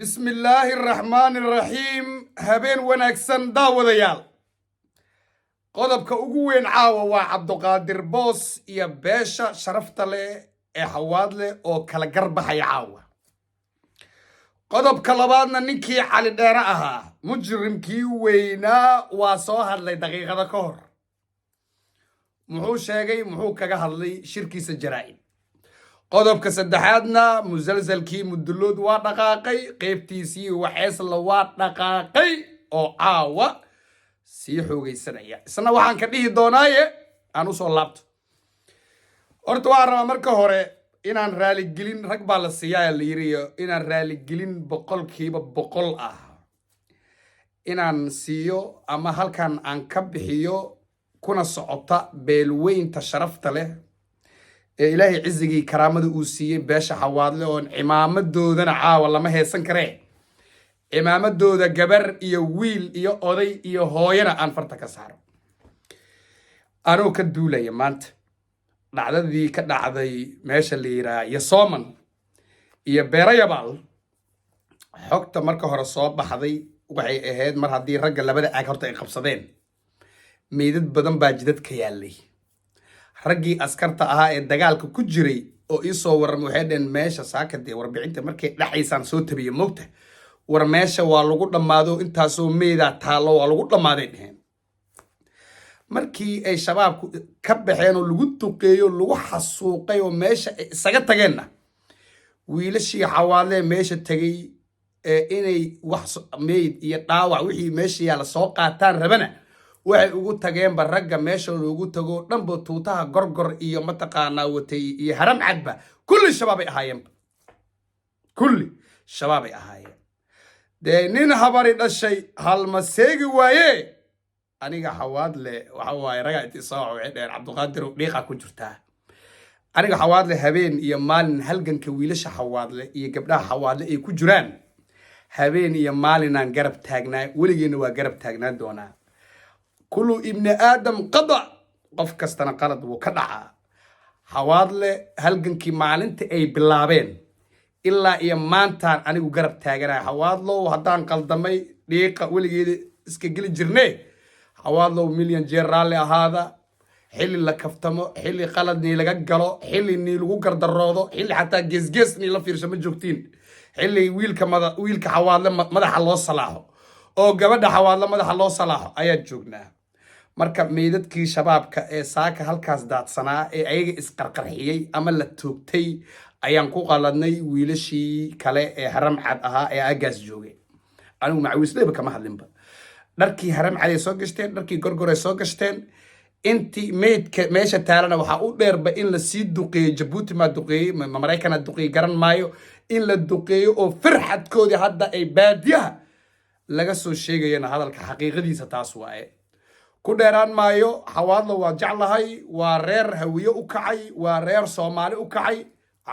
بسم الله الرحمن الرحيم هبين ونكسن داوديال qodobka ugu weyn caawa waa cabduqaadir boos iyo beesha sharafta leh ee xawaad leh oo kala garbaxaya caawa qodobka labaadna ninkii cali dheere ahaa mujrimkii weynaa waa soo hadlay daqiiqada ka hor muxuu sheegay muxuu kaga hadlay shirkiisa jaraa'id qodobka saddexaadna musalsalkii mudulood waa dhaqaaqay qaybtiisii waxeesla waa dhaqaaqay oo caawa sii xoogaysanaya isna waxaan ka dhihi doonaaye aan u soo laabto horta waxaan rabaa marka hore inaan raaligelin rag baa la siiyaa la yiri inaan raaligelin boqolkiiba boqol ah inaan siiyo ama halkan aan ka bixiyo kuna socota beelweynta sharafta leh ee ilaahay cizigii karaamada uu siiyey beesha xawaadle oon cimaamadoodana caawa lama heesan karee imaamadooda gabar iyo wiil iyo oday iyo hooyana aan farta ka saaro anoo ka duulaya maanta dhacdadii ka dhacday meesha la yiraahdo Yasooman iyo Beerayabaal xogta marka hore soo baxday waxay ahayd mar haddii ragga labada aag horta ay qabsadeen meedad badan baa jidad ka yaalay raggii askarta ahaa ee dagaalka ku jiray oo ii soo waran waxay dheen meesha saakadii warbixinta markay dhaxaysaan soo tabiyo moogta war meesha waa lagu dhamaado intaasoo meeda taalo waa lagu dhamaaday dheen markii ay shabaabku ka baxeen oo lagu duqeeyo lagu xasuuqay oo meesha isaga tageenna wiilashii xawaadle meesha tagay inay wax meed iyo dhaawac wixii meesha yaala soo qaataan rabana waxay ugu tageenba ragga meesha loogu tago dhanba tuutaha gorgor iyo mataqaanaa watay iyo haram cadba kulli shabaabay ahaayeen kulli shabaabay ahaayeen dee nin habari dhashay hal ma seegi waaye aniga xawaadle waxa waaye raga itisaac waxay dheen cabduqaadir dhiiqa ku jirtaa aniga xawaadle habeen iyo maalin halganka wiilasha xawaadle iyo gabdhaha xawaadle ay ku jiraan habeen iyo maalinaan garab taagnaa weligeena waa garab taagnaa doonaa kullu ibni aadam qada qof kastana qalad wuu ka dhacaa xawaadle halgankii maalinta ay bilaabeen ilaa iyo maantaan anigu garab taaganahay xawaadlow haddaan qaldamay dhiiqa weligeeda iska geli jirnee xawaadlow milyan jeer raalli ahaada xilli la kaftamo xilli qalad nii laga galo xilli nii lagu gardaroodo xilli xataa geesgees nii la fiirsho ma joogtiin xilli wiilka xawaadle madaxa loo salaaxo oo gabadha xawaadle madaxa loo salaaxo ayaa joognaa marka meedadkii shabaabka ee saaka halkaas daadsanaa ee ayaga isqarqarxiyey ama la toogtay ayaan ku qaladnay wiilashii kale ee haram cad ahaa ee agaas joogay anigu macawiisleeba kama hadlinba dharkii haram cad ay soo gashteen dharkii gorgor ay soo gashteen intii meydka meesha taalana waxaa u dheerba in la sii duqeeyo jabuuti maa duqeeyey maraykana duqeeyey garan maayo in la duqeeyo oo farxadkoodii hadda ay baadiyaha laga soo sheegayana hadalka xaqiiqadiisa taas waaye ku dheeraan maayo xawaadlo waa jeclahay waa reer hawiye u kacay waa reer soomaali u kacay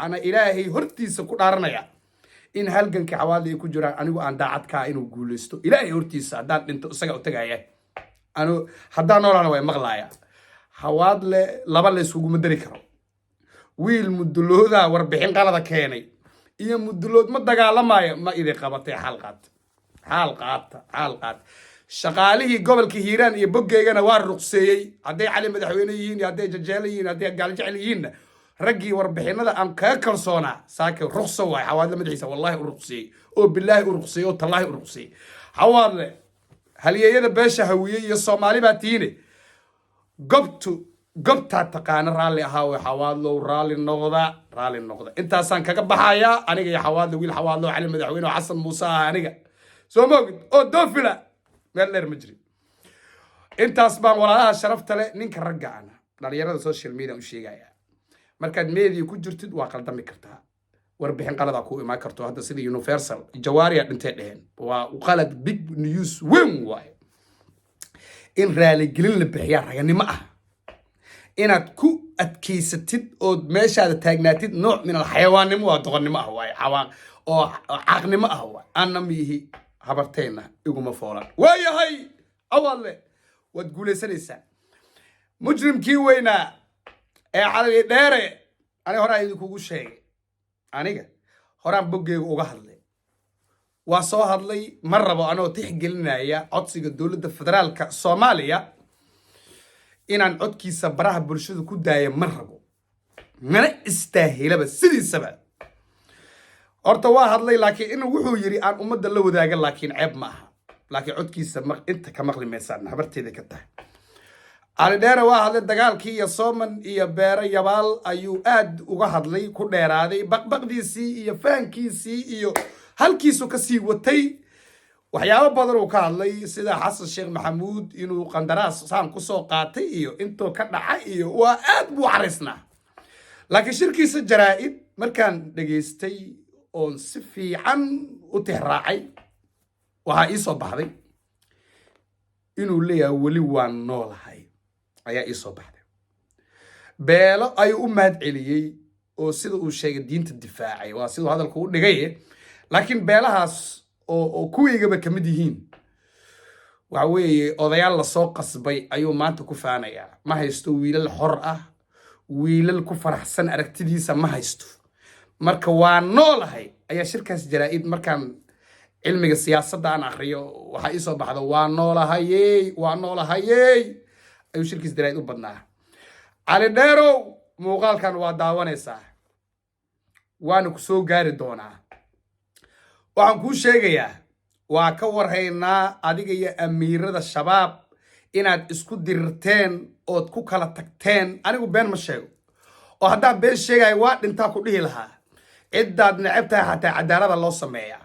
ana ilaahay hortiisa ku dhaaranaya in halganka xawaadle ay ku jiraan anigu aan daacadkaa inuu guulaysto ilaahay hortiisa haddaan dhinto isaga u tagaya haddaan noolaana way maqlaaya xawaadle laba la isuguma dari karo wiil mudulooda warbixin qalada keenay iyo mudulood ma dagaalamayo ma idin qabatay xaal qaata shaqaalihii gobolka hiiraan iyo boggeygana waa ruqseeyey hadday cali madaxweyne yihiin iyo hadday jajeele yihiin hadday gaaljecel yihiinna raggii warbixinada aan kaga kalsoonaa saake ruqso waay xawaadle madaxiisa wallahi u ruqseeyey oo bilaahi u ruqseeyey oo tallaahi u ruqseeyey xawaadle halyeeyada beesha hawiye iyo soomaali baa tiine gobtaa taqaana raalli ahaa way xawaadlow raalli noqda intaasaan kaga baxayaa aniga iyo xawaadle wiil xawaadlow cali madaxweyne oo xasan muuse ah aniga soo moogid oo doofila meel dheer ma jirin intaas baan walaalaha sharafta leh ninka ragga ana dhalinyarada social media u sheegaya markaad media ku jirtid waa qaldami kartaa warbixin qalada ku imaan karto hadda sida universal jawaariya dhintay dheheen waa qalad big news weyn waaye in raaligelin la bixiyaa raganimo ah inaad ku adkaysatid ood meeshaada taagnaatid nooc min alxayawaannimo waa doqonnimo ah waaye oo caaqnimo ah waaye anna miihi habarteenna iguma foolan waayahay awaadle waad guulaysanaysaa mujrimkii weynaa ee cali dheere aniga horaan idinkugu sheegay aniga horaan boggeyga uga hadlay waa soo hadlay ma rabo anoo tixgelinaya codsiga dowladda federaalka Soomaaliya inaan codkiisa baraha bulshada ku daayo ma rabo mana istaahilaba sidiisaba horta waa hadlay laakiin inuu wuxuu yiri aan ummadda la wadaaga laakiin ceeb ma aha laakiin codkiisa inta ka maqli meesaan habarteeda ka tahay Ali Dheere waa hadlay dagaalkii iyo Sooman iyo Beere Yabaal ayuu aad uga hadlay ku dheeraaday baqbaqdiisii iyo faankiisii iyo halkiisu ka sii watay waxyaabo badan uu ka hadlay sida Xasan Sheekh Maxamuud inuu qandaraas saan ku soo qaatay iyo intuu ka dhacay iyo waa aad buu xarisnaa laakiin shirkiisa jaraa'id markaan dhageystay oo si fiican u tixraacay waxa ii soo baxday inuu leeyahay wali waan noolahay ayaa ii soo baxday beelo ayuu u mahad celiyey oo sida uu sheegay diinta difaacay waa siduu hadalku u dhigay laakiin beelahaas oo kuwiigaba kamid yihiin waxa weeye odayaal la soo qasbay ayuu maanta ku faanayaa ma haysto wiilal xor ah wiilal ku faraxsan aragtidiisa ma haysto marka waa noolahay ayaa shirkaas jaraa'id markaan cilmiga siyaasadda aan akhriyo waxa ii soo baxda waa noolahayey ayuu shirkiis jaraa'id u badnaa Ali Dheerow muuqaalkan waa daawanaysaa waana ku soo gaari doonaa waxaan kuu sheegayaa waa ka warhaynaa adiga iyo amiirada shabaab inaad isku dirirteen ood ku kala tagteen anigu been ma sheego oo haddaan been sheegayo waa dhintaa ku dhihi lahaa ciddaad necab tahay xataa cadaalada loo sameeyaa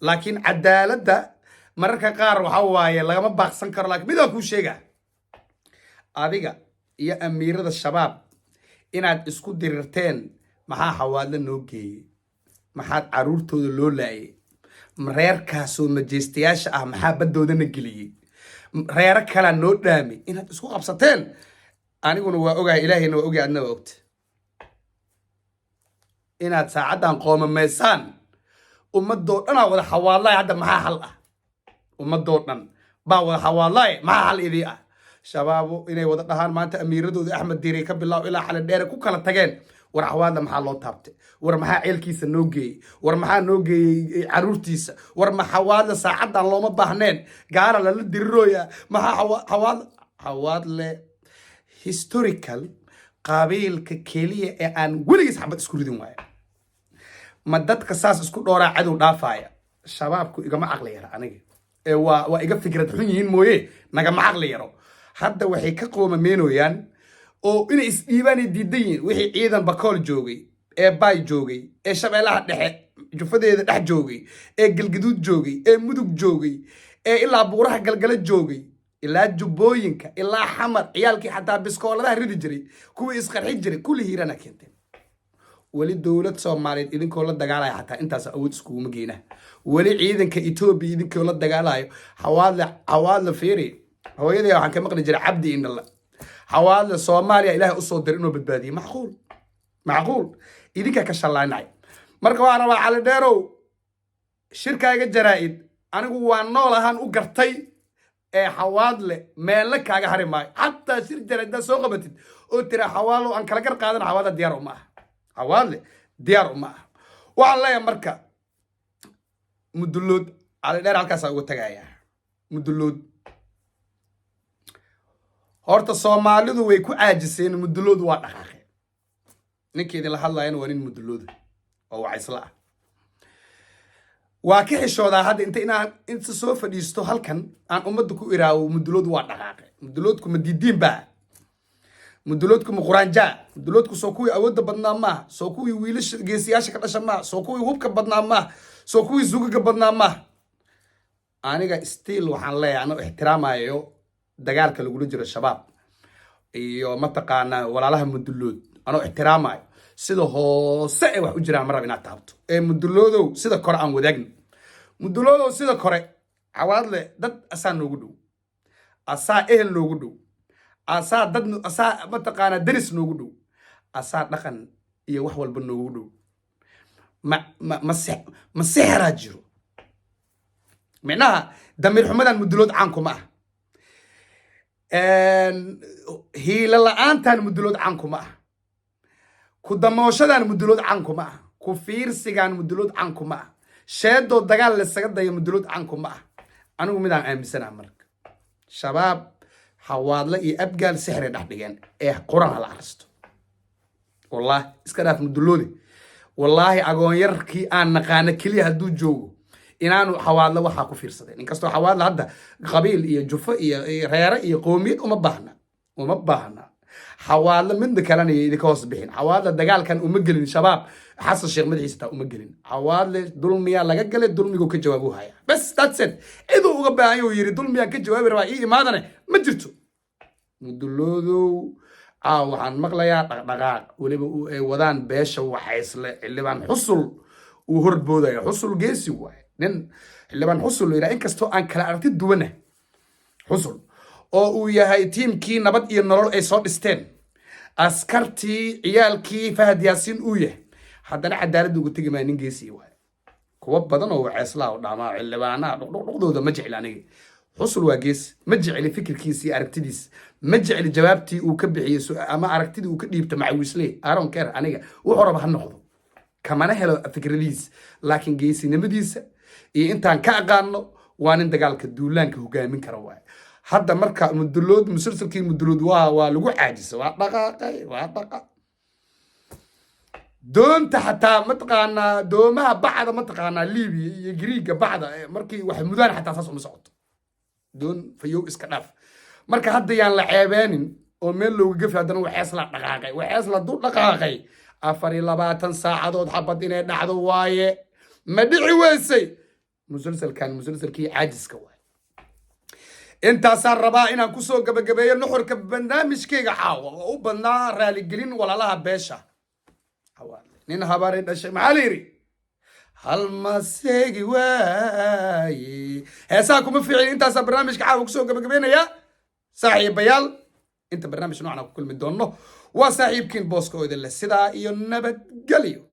laakiin cadaaladda mararka qaar waxa waaye lagama baaqsan karo laakiin mid waan kuu sheegaa adiga iyo amiirada shabaab inaad isku dirirteen maxaa xawaadla noo geeyey maxaad caruurtooda loo laayay reerkaasoo majeystayaasha ah maxaa baddoodana geliyey reero kalaa noo dhaamay inaad isku qabsateen aniguna waa ogahay ilaahayna waa ogay adna waa ogta inaad saacaddan qoomamaysaan ummadoo dhanaa wada xawaadlaay hadda maxaa hal ah ummadoo dhan baa wada xawaadlaay maxaa hal idii ah shabaabo inay wada dhahaan maanta amiiradooda Axmed Diiri ka bilaw ilaa Xali Dheere ku kala tageen war xawaadla maxaa loo taabtay war maxaa ceelkiisa noo geeyey war maxaa noo geeyey caruurtiisa war ma xawaadla saacaddan looma baahneen gaara lala dirirooya maxaa xawaadle historical qabiilka keliya ee aan weligiis xabad isku ridin waaya ma dadka saas isku dhooraa cadow dhaafaya shabaabku igama caqli yara aniga ee waa iga fikrad xun yihiin mooye nagama caqli yaro hadda waxay ka qoomameenooyaan oo inay isdhiibaan diidan yihiin wixii ciidan bakool joogay ee baay joogay ee shabeelaha dhexe jufadeeda dhex joogay ee galgaduud joogay ee mudug joogay ee ilaa buuraha galgala joogay ilaa jubbooyinka ilaa xamar ciyaalkii xataa biskooladaha ridi jiray kuwii isqarxi jiray kulli hiirana keentay weli dowlad Soomaaliyeed idinkoo la dagaalaya xataa intaas awood iskuuma geena weli ciidanka Itoobiya idinkoo la dagaalayo xawaadla fiiri hooyadii waxaan ka maqli jiray cabdi indhala xawaadla Soomaaliya ilaahay u soo diray inuu badbaadiyo macquul idinka ka shalaanay marka waan rabaa Ali Dheerow shirkaaga jaraa'id anigu waan noolahan u gartay ee xawaadle meel kaaga hari maayo xataa shir jaraa'id soo qabatid oo tira xawaalo aan kala gar qaadan xawaada diyaar uma aha xawaadle diyaar uma aha waxaan leeyahay marka mudulood Ali Dheere halkaas ugu tagaya mudulood horta Soomaalidu way ku caajiseen mudulood waa dhaqaaqay ninkeedii la hadlayna waa nin mudulood oo waa isla waa ka xishoodaa hadda inta soo fadhiisto halkan aan ummadda ku iraawo mudulood waa dhaqaaqay muduloodku ma diidiin baa muduloodku ma quraanja muduloodku soo kuwii awoodda badnaa maaha soo kuwii wiilasha geesiyaasha ka dhasha maaha soo kuwii hubka badnaa maaha soo kuwii sugaga badnaa maaha aniga still waxaan leeyahay anoo ixtiraamayo dagaalka lagula jiro shabaab iyo mataqaanaa walaalaha mudulood anoo ixtiraamayo sida hoose ay wax u jiraan marab inaad taabto ee muduloodow sida kore aan wadaagno muduloodow sida kore xawaadle dad asaa noogu dhow asaa ehel noogu dhow asaa dad asaa mataqaanaa daris noogu dhow asaa dhaqan iyo wax walba noogu dhow ma sixraa jiro micnaha damiir xumadan mudulood caankuma ah hiila la-aantan mudulood caankuma ah ku damooshadan mudulood caankuma ah ku fiirsigan mudulood caankuma ah sheedo dagaal la isaga dayo mudulod canku ma ah anigu midaan aaminsanahay marka shabaab xawaadle iyo abgaal sixri dhex dhigeen ee quraan la aristo wallahi iska dhaaf mudulode wallahi agoon yarkii aan naqaana kaliya hadduu joogo inaanu xawaadle waxaa ku fiirsadeen inkastoo xawaadle hadda qabiil iyo jufo iyo reere iyo qoomiyad uma baahna xawaadle midna kalena iyo idinka hoos bixin xawaadle dagaalkan uma gelin shabaab xasan sheekh madaxiisa taa uma gelin xawaadle dulmiyaa laga galay dulmiguu ka jawaabu haya bas that's it ciduu uga baahan yuu yiri dulmiyaan ka jawaabi rabaa ii imaadane ma jirto muduloodow waxaan maqlayaa dhaqdhaqaaq weliba ay wadaan beesha waxaysle xildhibaan xusul uu horboodaya xusul geesi waaye nin xildhibaan xusul la yidhaha inkastoo aan kala aragti duwana xusul oo uu yahay tiimkii nabad iyo nolol ay soo dhisteen askartii ciyaalkii fahad yaasiin uu yahay haddana cadaaladda ugu tegi maa nin geesii waaye kuwa badan oo waxayslaa u dhaamaa xildhibaanaha dhuqdhuqdooda ma jecli aniga xusul waa gees ma jecli fikirkiisa iyo aragtidiisa ma jecli jawaabtii uu ka bixiyey ama aragtidii uu ka dhiibta macawisley aaron ker aniga wuxuu raba ha noqdo kamana helo fikradiisa laakiin geesinimadiisa iyo intaan ka aqaano waa nin dagaalka duulaanka hogaamin kara waaye hadda marka mudulood musalsalkii mudulood waa lagu caajisa waa dhaqaaqay waa dhaqa doonta xataa mataqaanaa doomaha bacda mataqaanaa libiya iyo griiga bacda markii wax mudaan xataa saas uma socoto doon fayow iska dhaaf marka hadda yaan la ceebeenin oo meel looga gafi haddana waxees la dul dhaqaaqay 24 saacadood xabad inay dhacdo waaye ma dhici weysay musalsalkii caajiska waaye intaasaan rabaa inaan kusoo gabagabeeyo nuxurka barnaamijkayga caawa oo u badnaa raaligelin walaalaha beesha nin habaari dhashay maxaa la yidhi hal ma seegi waaye heesaha kuma fiicin intaasaa barnaamijka caawa kusoo gabagabeynaya saaxiibayaal inta barnaamij noocan ku kulmi doonno waa saaxiibkiin booska oo idin leh sidaa iyo nabadgelyo